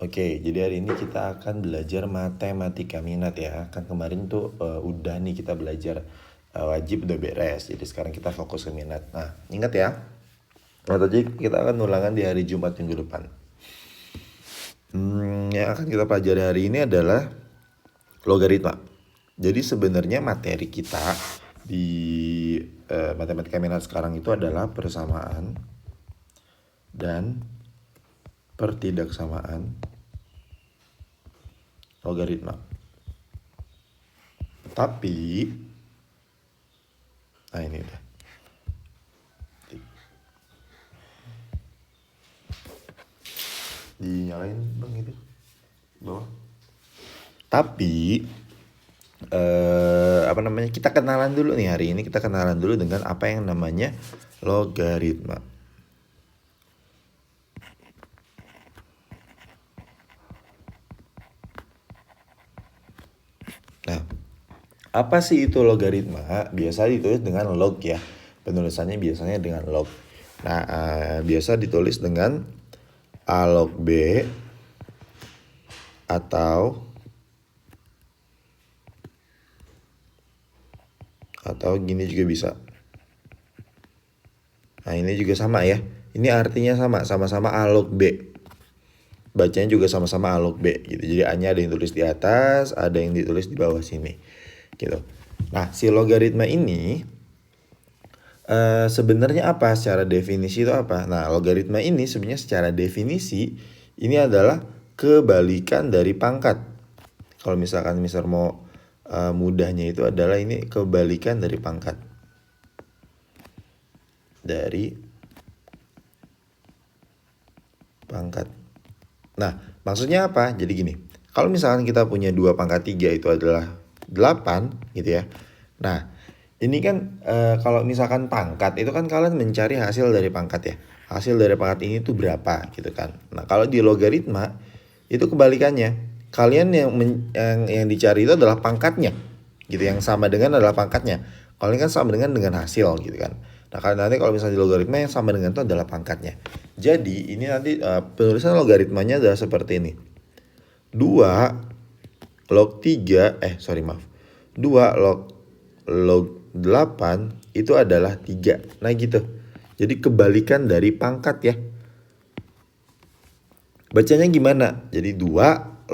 Oke, jadi hari ini kita akan belajar matematika minat ya. Kan kemarin tuh udah nih kita belajar wajib udah beres. Jadi sekarang kita fokus ke minat. Nah, ingat ya. Nah, tadi kita akan ulangan di hari Jumat minggu depan. Yang akan kita pelajari hari ini adalah logaritma. Jadi sebenarnya materi kita di matematika minat sekarang itu adalah persamaan dan pertidaksamaan logaritma. Tapi, nah ini udah. Dinyalain bang itu bawah. Tapi kita kenalan dulu nih hari ini, kita kenalan dulu dengan apa yang namanya logaritma. Nah, apa sih itu logaritma? Biasa ditulis dengan log ya. Penulisannya biasanya dengan log. Nah, biasa ditulis dengan A log B atau gini juga bisa. Nah, ini juga sama ya. Ini artinya sama-sama A log B. Bacanya juga sama-sama A log B gitu. Jadi A-nya ada yang tulis di atas, ada yang ditulis di bawah sini. Gitu. Nah, si logaritma ini sebenarnya apa secara definisi itu apa? Nah, logaritma ini sebenarnya secara definisi ini adalah kebalikan dari pangkat. Kalau misalkan mau mudahnya itu adalah ini kebalikan dari pangkat. Dari pangkat. Nah, maksudnya apa? Jadi gini, kalau misalkan kita punya 2 pangkat 3 itu adalah 8 gitu ya. Nah, ini kan kalau misalkan pangkat itu kan kalian mencari hasil dari pangkat ya. Hasil dari pangkat ini tuh berapa gitu kan. Nah, kalau di logaritma itu kebalikannya. Kalian yang dicari itu adalah pangkatnya. Gitu, yang sama dengan adalah pangkatnya. Kalau ini kan sama dengan hasil gitu kan. Nah, nanti kalau misalnya di logaritma yang sama dengan itu adalah pangkatnya. Jadi, ini nanti penulisan logaritmanya adalah seperti ini. 2 log 3, 2 log 8 itu adalah 3. Nah gitu. Jadi kebalikan dari pangkat ya. Bacanya gimana? Jadi 2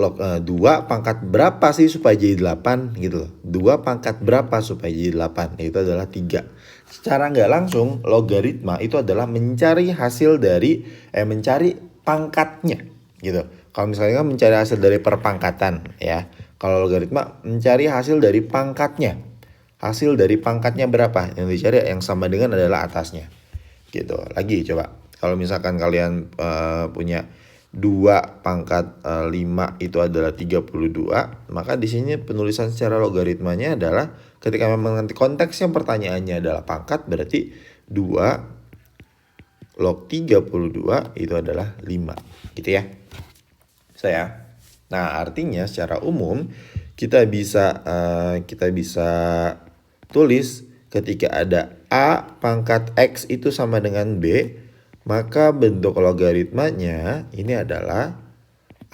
pangkat berapa sih supaya jadi 8 gitu loh. 2 pangkat berapa supaya jadi 8? Itu adalah 3. Secara nggak langsung logaritma itu adalah mencari hasil dari mencari pangkatnya gitu. Kalau misalnya mencari hasil dari perpangkatan ya. Kalau logaritma mencari hasil dari pangkatnya. Hasil dari pangkatnya berapa? Yang dicari yang sama dengan adalah atasnya. Gitu. Lagi coba. Kalau misalkan kalian punya 2 pangkat 5 itu adalah 32, maka di sini penulisan secara logaritmanya adalah ketika memang nanti konteksnya pertanyaannya adalah pangkat, berarti 2 log 32 itu adalah 5 gitu ya. Nah, artinya secara umum kita bisa tulis ketika ada A pangkat X itu sama dengan B, maka bentuk logaritmanya ini adalah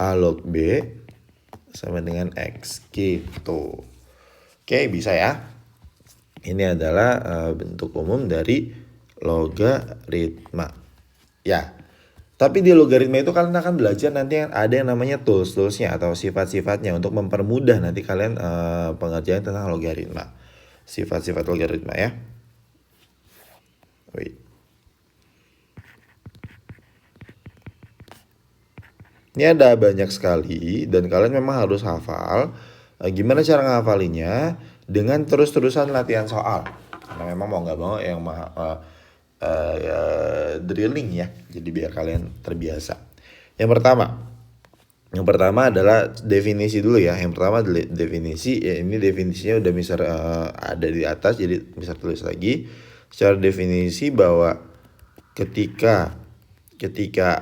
A log B sama dengan X gitu. Oke, bisa ya. Ini adalah bentuk umum dari logaritma. Ya. Tapi di logaritma itu kalian akan belajar nanti ada yang namanya tools-toolsnya atau sifat-sifatnya untuk mempermudah nanti kalian pengerjaan tentang logaritma. Sifat-sifat logaritma ya. Wait. Ini ada banyak sekali dan kalian memang harus hafal. Gimana cara ngafalinya? Dengan terus-terusan latihan soal. Karena memang mau nggak mau yang drilling ya. Jadi biar kalian terbiasa. Yang pertama adalah definisi dulu ya. Yang pertama definisi. Ya, ini definisinya udah bisa ada di atas, jadi bisa tulis lagi. Secara definisi bahwa ketika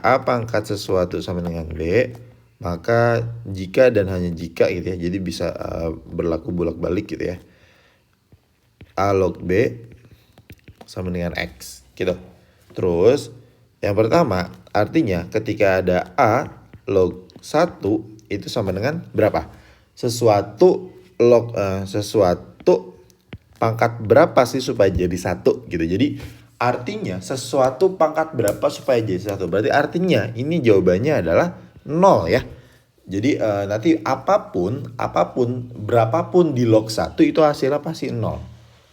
A pangkat sesuatu sama dengan B, maka jika dan hanya jika gitu ya, jadi bisa berlaku bolak-balik gitu ya. A log B sama dengan X gitu. Terus yang pertama artinya ketika ada A log 1 itu sama dengan berapa? Sesuatu pangkat berapa sih supaya jadi 1 gitu. Jadi artinya sesuatu pangkat berapa supaya jadi 1. Berarti artinya ini jawabannya adalah 0 ya. Jadi nanti apapun berapapun di log 1 itu hasilnya pasti 0.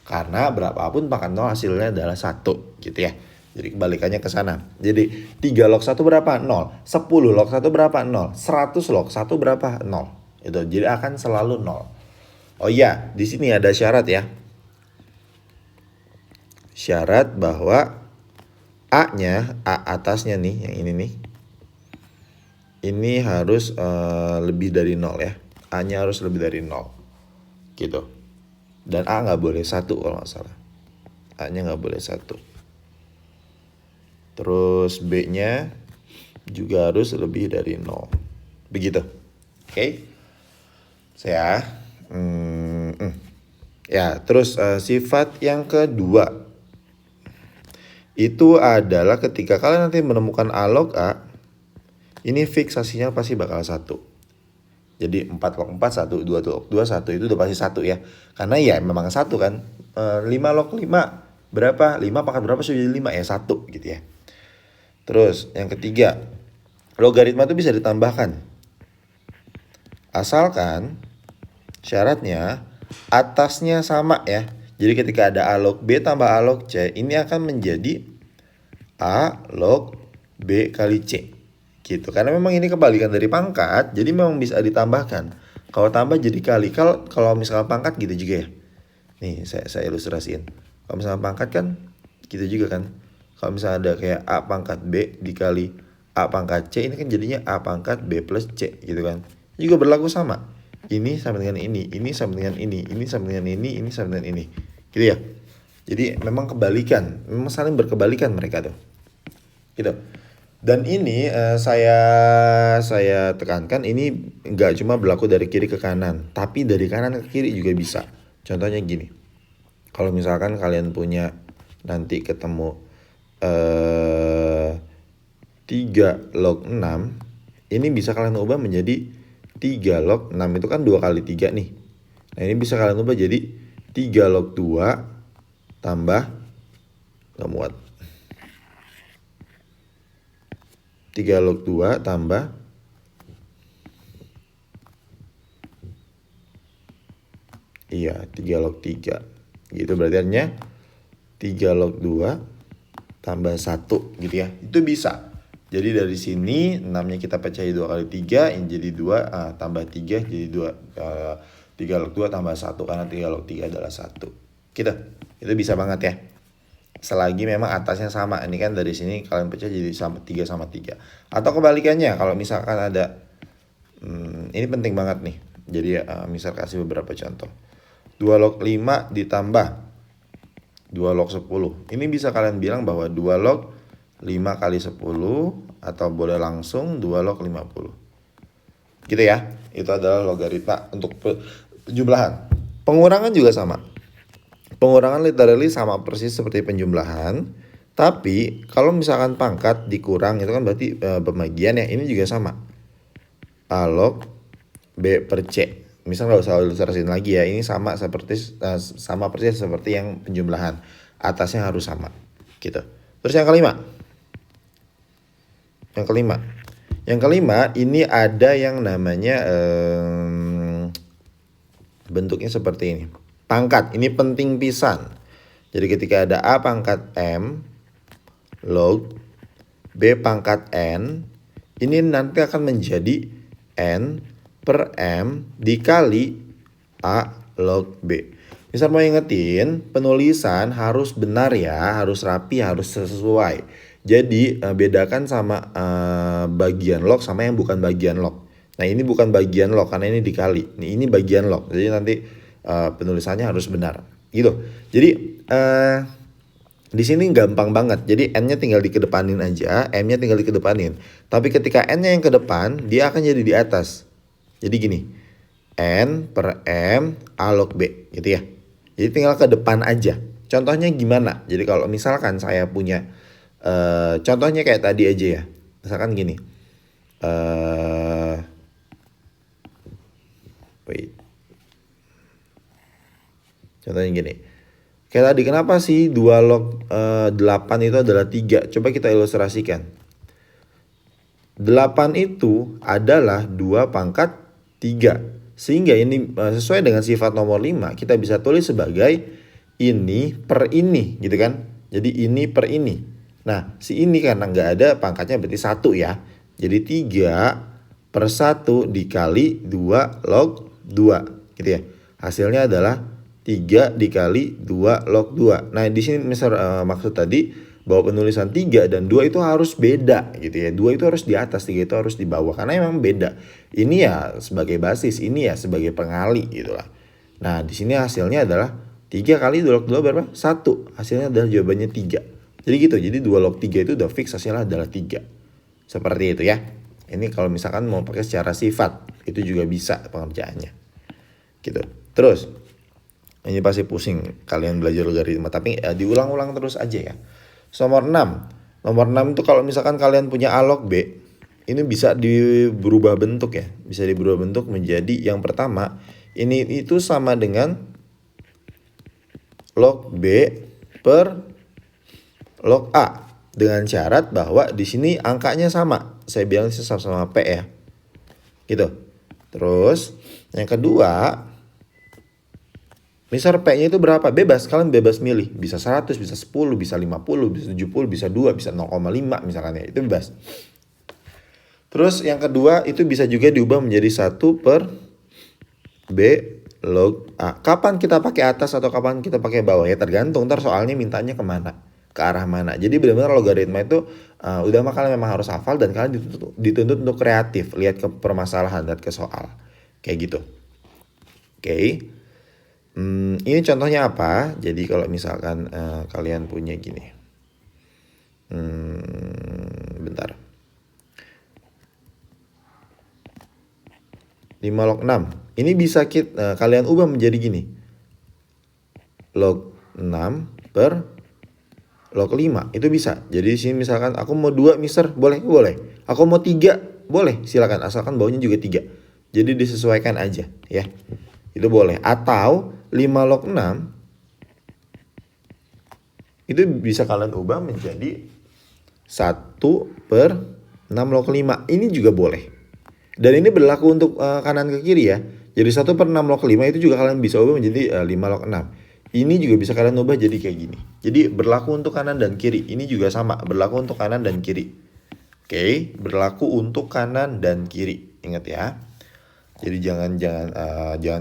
Karena berapapun pangkat 0 hasilnya adalah 1 gitu ya. Jadi kebalikannya ke sana. Jadi 3 log 1 berapa? 0. 10 log 1 berapa? 0. 100 log 1 berapa? 0. Itu. Jadi akan selalu 0. Oh iya, di sini ada syarat ya. Syarat bahwa A-nya, A atasnya nih, yang ini nih. Ini harus lebih dari 0 ya. A-nya harus lebih dari 0. Gitu. Dan A nggak boleh 1 kalau nggak salah. A-nya nggak boleh 1. Terus B-nya juga harus lebih dari 0. Begitu. Oke. Saya. Ya, terus sifat yang kedua. Itu adalah ketika kalian nanti menemukan A log A. Ini fiksasinya pasti bakal 1. Jadi 4 log 4, 1, 2 log 2, 1 itu udah pasti 1 ya. Karena ya memang 1 kan. 5 log 5 berapa? 5 pangkat berapa sudah jadi 5? Ya 1 gitu ya. Terus yang ketiga. Logaritma itu bisa ditambahkan. Asalkan syaratnya atasnya sama ya. Jadi ketika ada A log B tambah A log C. Ini akan menjadi A log B kali C. Gitu. Karena memang ini kebalikan dari pangkat, jadi memang bisa ditambahkan. Kalau tambah jadi kali. Kalau misalnya pangkat gitu juga ya. Nih saya ilustrasiin. Kalau misalnya pangkat kan gitu juga kan. Kalau misalnya ada kayak A pangkat B dikali A pangkat C, ini kan jadinya A pangkat B plus C gitu kan. Ini juga berlaku sama. Ini sama dengan ini sama dengan ini sama dengan ini sama dengan ini. Gitu ya. Jadi memang kebalikan, memang saling berkebalikan mereka tuh. Gitu. Dan ini saya tekankan ini nggak cuma berlaku dari kiri ke kanan, tapi dari kanan ke kiri juga bisa. Contohnya gini, kalau misalkan kalian punya nanti ketemu 3 log 6, ini bisa kalian ubah menjadi 3 log 6 itu kan 2 kali 3 nih. Nah ini bisa kalian ubah jadi 3 log 2 tambah, nggak muat. 3 log 2 tambah 3 log 3. Gitu berarti artinya 3 log 2 tambah 1 gitu ya. Itu bisa. Jadi dari sini 6-nya kita pecahi 2 kali 3, ini jadi 2 tambah 3 jadi 2. 3 log 2 tambah 1 karena 3 log 3 adalah 1. Gitu. Itu bisa banget ya. Selagi memang atasnya sama. Ini kan dari sini kalian pecah jadi sama 3 sama 3. Atau kebalikannya kalau misalkan ada ini penting banget nih. Jadi misal kasih beberapa contoh. 2 log 5 ditambah 2 log 10. Ini bisa kalian bilang bahwa 2 log 5 kali 10 atau boleh langsung 2 log 50. Gitu ya. Itu adalah logaritma untuk penjumlahan. Pengurangan juga sama. Pengurangan literally sama persis seperti penjumlahan. Tapi kalau misalkan pangkat dikurang itu kan berarti pembagian ya. Ini juga sama. A log B per C. Misal nggak usah ilustrasiin lagi ya. Ini sama persis seperti yang penjumlahan. Atasnya harus sama. Gitu. Terus yang kelima. Yang kelima ini ada yang namanya bentuknya seperti ini. Pangkat, ini penting pisan. Jadi ketika ada A pangkat M log B pangkat N, ini nanti akan menjadi N per M dikali A log B. Misal mau ingetin, penulisan harus benar ya, harus rapi, harus sesuai. Jadi bedakan sama bagian log sama yang bukan bagian log. Nah ini bukan bagian log karena ini dikali. Ini bagian log. Jadi nanti penulisannya harus benar. Gitu. Jadi di sini gampang banget. Jadi n-nya tinggal dikedepanin aja, m-nya tinggal dikedepanin. Tapi ketika n-nya yang ke depan, dia akan jadi di atas. Jadi gini. N per m A log B gitu ya. Jadi tinggal ke depan aja. Contohnya gimana? Jadi kalau misalkan saya punya contohnya kayak tadi aja ya. Misalkan gini. Contohnya gini. Kayak tadi, kenapa sih 2 log 8 itu adalah 3? Coba kita ilustrasikan. 8 itu adalah 2 pangkat 3. Sehingga ini sesuai dengan sifat nomor 5, kita bisa tulis sebagai ini per ini gitu kan. Jadi ini per ini. Nah, si ini karena nggak ada pangkatnya berarti 1 ya. Jadi 3/1 dikali 2 log 2 gitu ya. Hasilnya adalah 3 dikali 2 log 2. Nah, di sini maksud tadi bahwa penulisan 3 dan 2 itu harus beda gitu ya. 2 itu harus di atas, 3 itu harus di bawah karena memang beda. Ini ya sebagai basis, ini ya sebagai pengali gitu lah. Nah, di sini hasilnya adalah 3 kali 2 log 2 berapa? 1. Hasilnya adalah jawabannya 3. Jadi gitu. Jadi 2 log 3 itu udah fix hasilnya adalah 3. Seperti itu ya. Ini kalau misalkan mau pakai secara sifat, itu juga bisa pengerjaannya. Gitu. Terus ini pasti pusing kalian belajar logaritma, tapi diulang-ulang terus aja ya. Nomor 6. Nomor 6 itu kalau misalkan kalian punya A log B, ini bisa berubah bentuk ya. Bisa berubah bentuk menjadi yang pertama, ini itu sama dengan log B per log A. Dengan syarat bahwa di sini angkanya sama. Saya bilang sama-sama P ya. Gitu. Terus yang kedua, misal P-nya itu berapa? Bebas, kalian bebas milih. Bisa 100, bisa 10, bisa 50, bisa 70, bisa 2, bisa 0,5 misalkan ya. Itu bebas. Terus yang kedua itu bisa juga diubah menjadi 1 per B log A. Kapan kita pakai atas atau kapan kita pakai bawah? Ya tergantung, ntar soalnya mintanya kemana, ke arah mana. Jadi benar-benar logaritma itu udah mah kalian memang harus hafal dan kalian dituntut untuk kreatif. Lihat ke permasalahan, lihat ke soal. Kayak gitu. Oke. Ini contohnya apa? Jadi kalau misalkan kalian punya gini. Bentar. 5 log 6. Ini bisa kalian ubah menjadi gini. Log 6 per log 5. Itu bisa. Jadi di sini misalkan aku mau 2 mister, boleh? Boleh. Aku mau 3, boleh. Silakan asalkan bawahnya juga 3. Jadi disesuaikan aja ya. Itu boleh. Atau 5 log 6 itu bisa kalian ubah menjadi 1 per 6 log 5. Ini juga boleh. Dan ini berlaku untuk kanan ke kiri ya. Jadi 1 per 6 log 5 itu juga kalian bisa ubah menjadi 5 log 6. Ini juga bisa kalian ubah jadi kayak gini. Jadi berlaku untuk kanan dan kiri. Ini juga sama, berlaku untuk kanan dan kiri. Oke, berlaku untuk kanan dan kiri. Ingat ya. Jadi jangan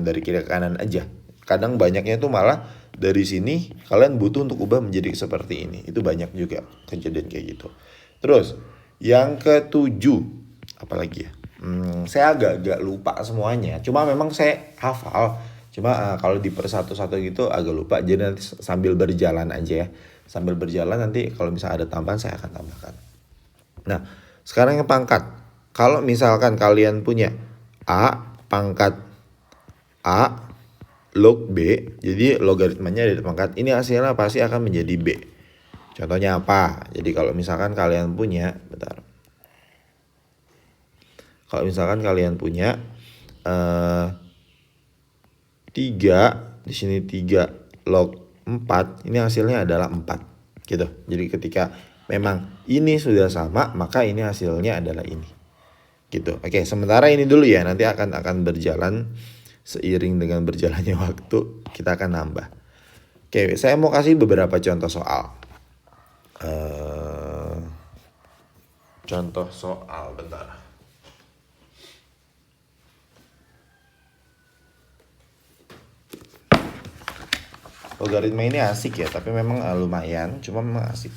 dari kiri ke kanan aja. Kadang banyaknya itu malah dari sini kalian butuh untuk ubah menjadi seperti ini. Itu banyak juga kejadian kayak gitu. Terus yang ketujuh, apalagi ya? Saya agak lupa semuanya. Cuma memang saya hafal. Cuma kalau di per satu-satu gitu agak lupa. Jadi nanti sambil berjalan aja ya. Sambil berjalan nanti kalau misalnya ada tambahan saya akan tambahkan. Nah, sekarang yang pangkat. Kalau misalkan kalian punya A pangkat A log B, jadi logaritmanya dari pangkat ini hasilnya pasti akan menjadi B. Contohnya apa? Jadi kalau misalkan kalian punya, bentar. Kalau misalkan kalian punya 3, di sini 3 log 4, ini hasilnya adalah 4 gitu. Jadi ketika memang ini sudah sama, maka ini hasilnya adalah ini. Gitu. Oke, sementara ini dulu ya, nanti akan berjalan seiring dengan berjalannya waktu, kita akan nambah. Oke, saya mau kasih beberapa contoh soal. Contoh soal, bentar. Logaritma ini asik ya, tapi memang lumayan, cuma memang asik.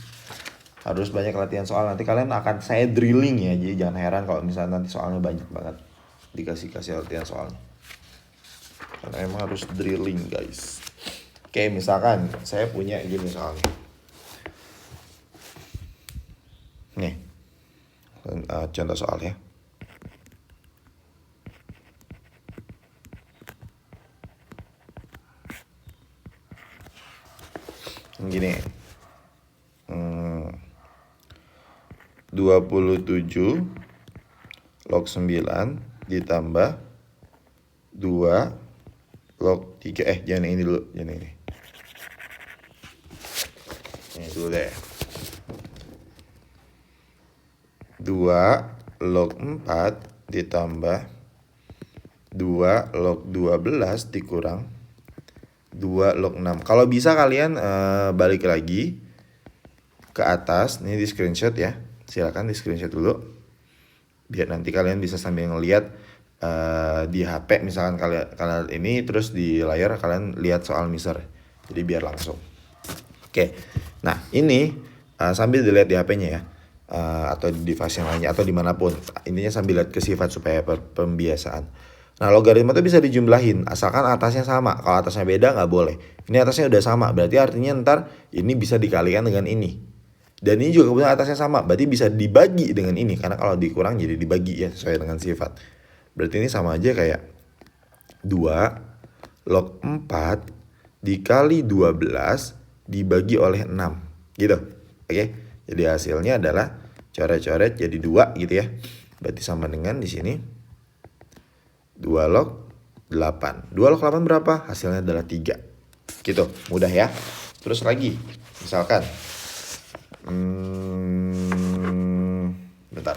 Harus banyak latihan soal, nanti kalian akan saya drilling ya, jadi jangan heran kalau misalnya nanti soalnya banyak banget. Dikasih latihan soalnya. Karena emang harus drilling guys. Oke, misalkan saya punya gini soalnya. Nih, contoh soal ya. Gini, 27 log 9 ditambah 2 log 3. Jangan ini dulu, jangan ini. Ini dulu deh. 2 log 4 ditambah 2 log 12 dikurang 2 log 6. Kalau bisa kalian balik lagi ke atas. Ini di screenshot ya. Silakan di screenshot dulu. Biar nanti kalian bisa sambil ngelihat di HP misalkan kalian ini, terus di layar kalian lihat soal miser. Jadi biar langsung. Oke. Nah, ini sambil dilihat di HP-nya ya. Atau di device yang lainnya atau dimanapun, intinya sambil lihat ke sifat supaya pembiasaan. Nah, logaritma itu bisa dijumlahin asalkan atasnya sama. Kalau atasnya beda nggak boleh. Ini atasnya udah sama, berarti artinya ntar ini bisa dikalikan dengan ini. Dan ini juga kebetulan atasnya sama, berarti bisa dibagi dengan ini. Karena kalau dikurang jadi dibagi ya, sesuai dengan sifat. Berarti ini sama aja kayak 2 log 4 dikali 12 dibagi oleh 6 gitu. Oke. Jadi hasilnya adalah coret-coret jadi 2 gitu ya. Berarti sama dengan di sini 2 log 8. 2 log 8 berapa? Hasilnya adalah 3. Gitu, mudah ya. Terus lagi, misalkan bentar.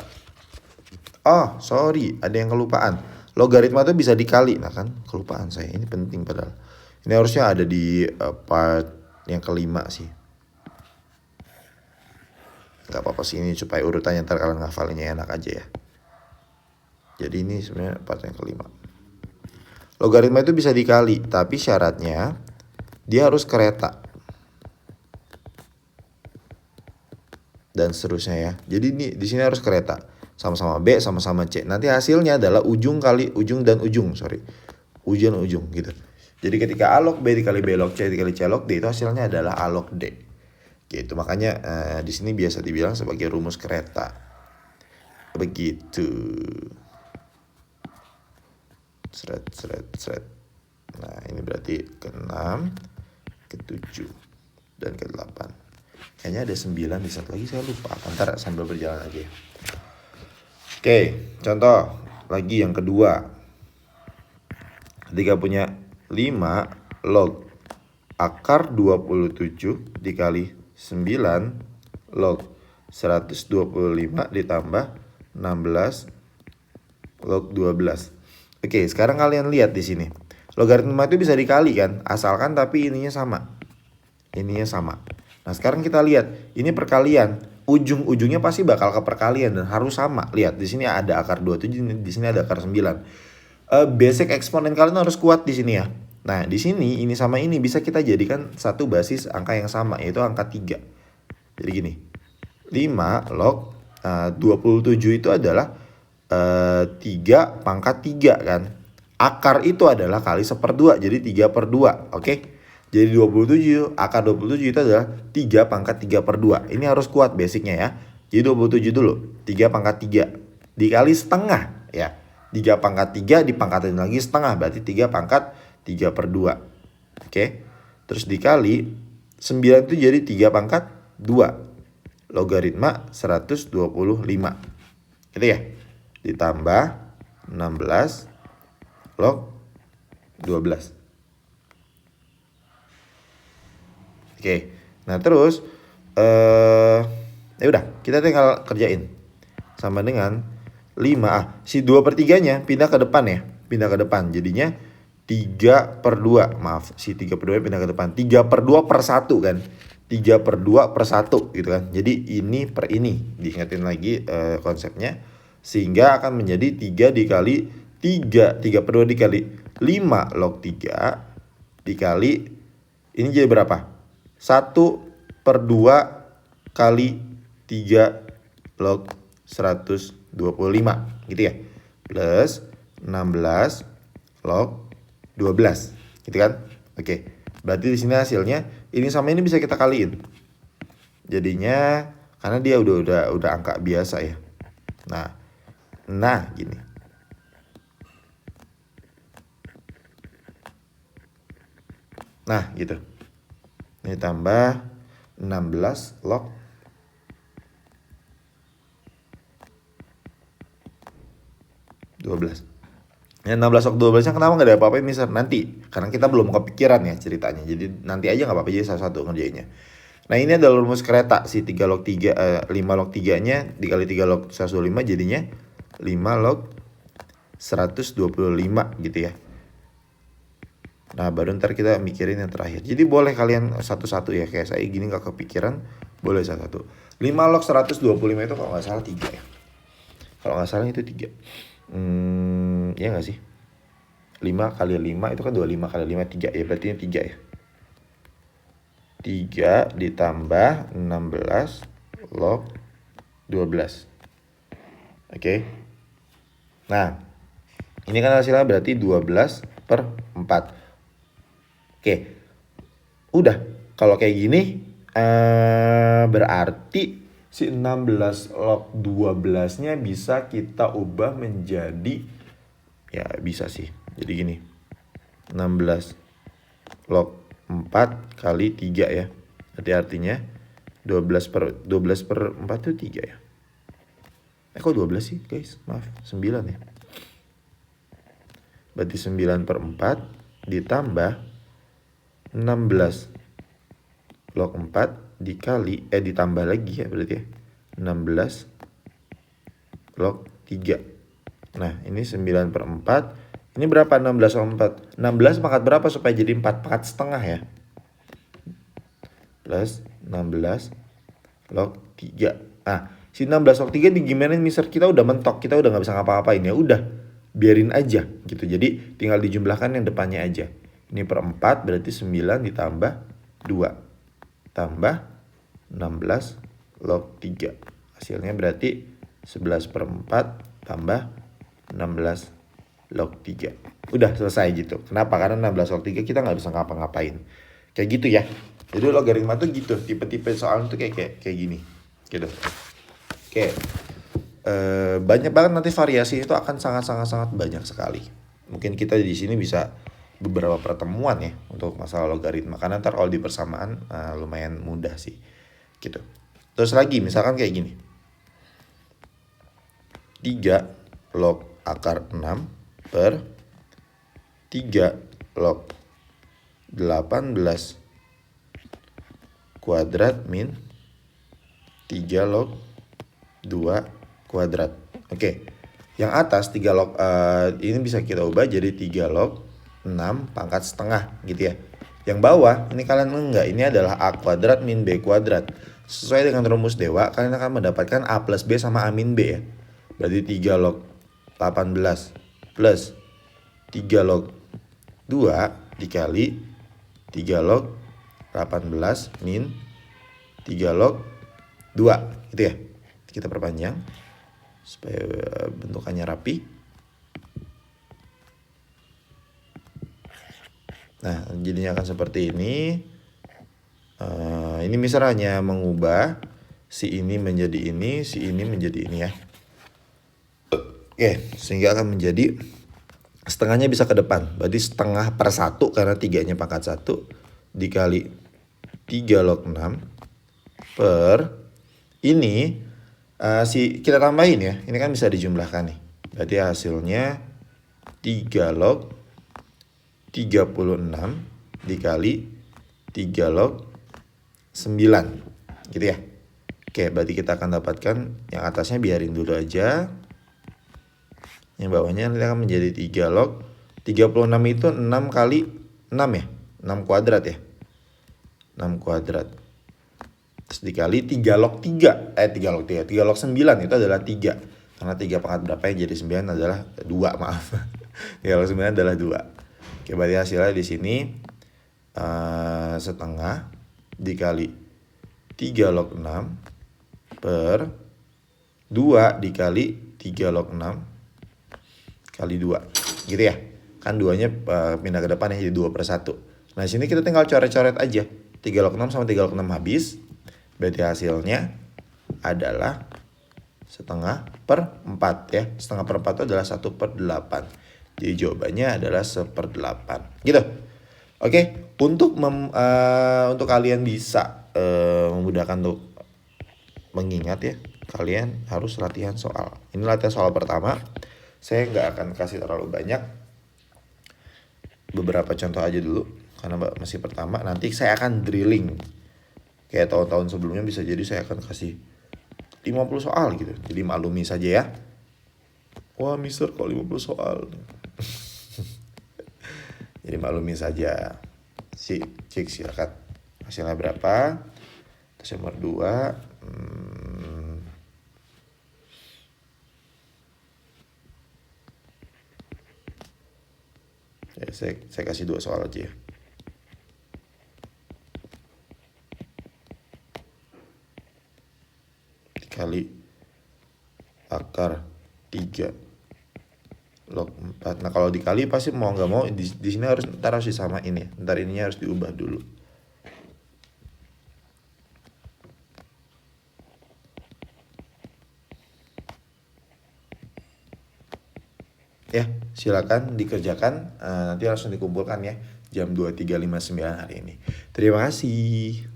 Oh, sorry, ada yang kelupaan. Logaritma itu bisa dikali. Nah kan, kelupaan saya. Ini penting padahal. Ini harusnya ada di part yang kelima sih. Gak apa-apa sih, ini supaya urutannya ntar kalian ngafalinnya enak aja ya. Jadi ini sebenarnya part yang kelima. Logaritma itu bisa dikali, tapi syaratnya dia harus kereta. Dan seterusnya ya. Jadi ini di sini harus kereta. Sama-sama B, sama-sama C. Nanti hasilnya adalah ujung kali ujung dan ujung, ujung gitu. Jadi ketika A log B dikali B log C dikali C log D, itu hasilnya adalah A log D. Gitu. Makanya di sini biasa dibilang sebagai rumus kereta. Begitu. Seret. Nah, ini berarti ke-6, ke-7, dan ke-8. Kayaknya ada 9 di satu lagi, saya lupa. Ntar sambil berjalan aja. Oke, contoh lagi yang kedua. Ketika punya 5 log akar 27 dikali 9 log 125 ditambah 16 log 12. Oke, sekarang kalian lihat di sini. Logaritma itu bisa dikali kan, asalkan tapi ininya sama. Ininya sama. Nah, sekarang kita lihat, ini perkalian. Ujung-ujungnya pasti bakal ke perkalian dan harus sama. Lihat, di sini ada akar 27, di sini ada akar 9. Basic eksponen kalian harus kuat di sini ya. Nah, di sini ini sama ini bisa kita jadikan satu basis angka yang sama, yaitu angka 3. Jadi gini. 5 log 27 itu adalah 3 pangkat 3 kan. Akar itu adalah kali 1/2, jadi 3/2, oke? Jadi 27, akar 27 itu adalah 3 pangkat 3/2. Ini harus kuat basicnya ya. Jadi 27 dulu, 3 pangkat 3 dikali setengah ya. 3 pangkat 3 dipangkatin lagi setengah, berarti 3 pangkat 3/2. Oke? Terus dikali 9 itu jadi 3 pangkat 2. Logaritma 125. Gitu ya. Ditambah 16 log 12. Oke. Nah, terus ya udah, kita tinggal kerjain. Sama dengan 5. Si 2/3-nya pindah ke depan ya. Pindah ke depan. Jadinya 3/2. Maaf, si 3/2 pindah ke depan. 3/2/1 kan. 3/2/1 gitu kan. Jadi ini per ini. Diingetin lagi konsepnya. Sehingga akan menjadi 3 dikali 3. 3/2 dikali 5 log 3 dikali, ini jadi berapa? 1/2 kali 3 log 125 gitu ya. Plus 16 log 12 gitu kan. Oke. Berarti di sini hasilnya ini sama ini bisa kita kaliin. Jadinya karena dia udah angka biasa ya. Nah gini. Nah gitu. Ini tambah 16 log 12. Ya 16 log 12 nya kenapa gak ada apa-apa ini nanti. Karena kita belum kepikiran ya ceritanya. Jadi nanti aja gak apa-apa, jadi satu-satu ngerjainnya. Nah ini adalah rumus kereta, si 3 log 3, 5 log 3 nya dikali 3 log 125 jadinya 5 log 125 gitu ya. Nah baru ntar kita mikirin yang terakhir. Jadi boleh kalian satu-satu ya, kayak saya gini gak kepikiran, boleh satu-satu. 5 log 125 itu kalau gak salah 3 ya. Kalau gak salah itu 3. Ya gak sih? 5 kali 5 itu kan 25 kali 5 3 ya, berarti ini 3 ya. 3 ditambah 16 log 12. Oke. Nah ini kan hasilnya berarti 12/4. Oke, udah. Kalau kayak gini berarti si 16 log 12-nya bisa kita ubah menjadi, ya bisa sih. Jadi gini, 16 log 4 kali 3 ya. Berarti artinya 12/4 itu 3 ya. Kok 12 sih guys? Maaf, 9 ya. Berarti 9/4 ditambah 16 log 4 dikali ditambah lagi ya berarti ya 16 log 3. Nah ini 9/4. Ini berapa 16 log 4? 16 pangkat berapa supaya jadi 4? Pangkat setengah ya. Plus 16 log 3. Nah si 16 log 3 gimana mister, kita udah mentok, kita udah gak bisa ngapa-ngapain ya, udah biarin aja gitu. Jadi tinggal dijumlahkan yang depannya aja. Ini per 4 berarti 9 ditambah 2 tambah 16 log 3. Hasilnya berarti 11/4 tambah 16 log 3. Udah selesai gitu. Kenapa? Karena 16 log 3 kita nggak bisa ngapa-ngapain. Kayak gitu ya. Jadi logaritma tuh gitu. Tipe-tipe soal tuh kayak gini. Gitu. Oke. Banyak banget nanti variasi itu akan sangat banyak sekali. Mungkin kita di sini bisa beberapa pertemuan ya untuk masalah logaritma, karena ntar kalau di persamaan lumayan mudah sih gitu. Terus lagi misalkan kayak gini, 3 log akar 6 per 3 log 18 kuadrat min 3 log 2 kuadrat. Oke, yang atas 3 log ini bisa kita ubah jadi 3 log 6 pangkat setengah gitu ya. Yang bawah ini kalian enggak, ini adalah A kuadrat min B kuadrat. Sesuai dengan rumus dewa kalian akan mendapatkan A plus B sama A min B ya. Berarti 3 log 18 plus 3 log 2 dikali 3 log 18 min 3 log 2 gitu ya. Kita perpanjang supaya bentukannya rapi. Nah jadinya akan seperti ini. Ini misalnya mengubah si ini menjadi ini, si ini menjadi ini ya. Oke, sehingga akan menjadi setengahnya bisa ke depan. Berarti setengah per 1 karena 3-nya pangkat 1 dikali 3 log 6 per ini kita tambahin ya. Ini kan bisa dijumlahkan nih. Berarti hasilnya 3 log 36 dikali 3 log 9 gitu ya. Oke, berarti kita akan dapatkan yang atasnya biarin dulu aja. Yang bawahnya nanti akan menjadi 3 log 36 itu 6 kali 6 ya. 6 kuadrat ya. 6 kuadrat. Terus dikali 3 log 3. 3 log 3. 3 log 9 itu adalah 3. Karena 3 pangkat berapa ya, jadi 9 adalah 2, maaf. 3 log 9 adalah 2. Oke, berarti hasilnya di sini setengah dikali 3 log 6 per 2 dikali 3 log 6 kali 2 gitu ya. Kan 2-nya pindah ke depan ya, jadi 2/1. Nah sini kita tinggal coret-coret aja. 3 log 6 sama 3 log 6 habis. Berarti hasilnya adalah setengah per 4 ya. Setengah per 4 itu adalah 1/8. Jadi jawabannya adalah 1/8 gitu. Oke, untuk kalian bisa memudahkan untuk mengingat ya, kalian harus latihan soal. Ini latihan soal pertama. Saya nggak akan kasih terlalu banyak, beberapa contoh aja dulu karena masih pertama. Nanti saya akan drilling. kayak tahun-tahun sebelumnya bisa jadi saya akan kasih 50 soal gitu. Jadi maklumi saja ya. Wah mister kok 50 soal. Jadi maklumi saja. Cek silakan hasilnya berapa. Terus nomor 2 ya, saya kasih 2 soal aja ya. Dikali akar 3 log 4. Nah kalau dikali pasti mau nggak mau di sini harus disamain ya. Ntar ininya harus diubah dulu. Ya, silakan dikerjakan. Nanti langsung dikumpulkan ya jam 23.59 hari ini. Terima kasih.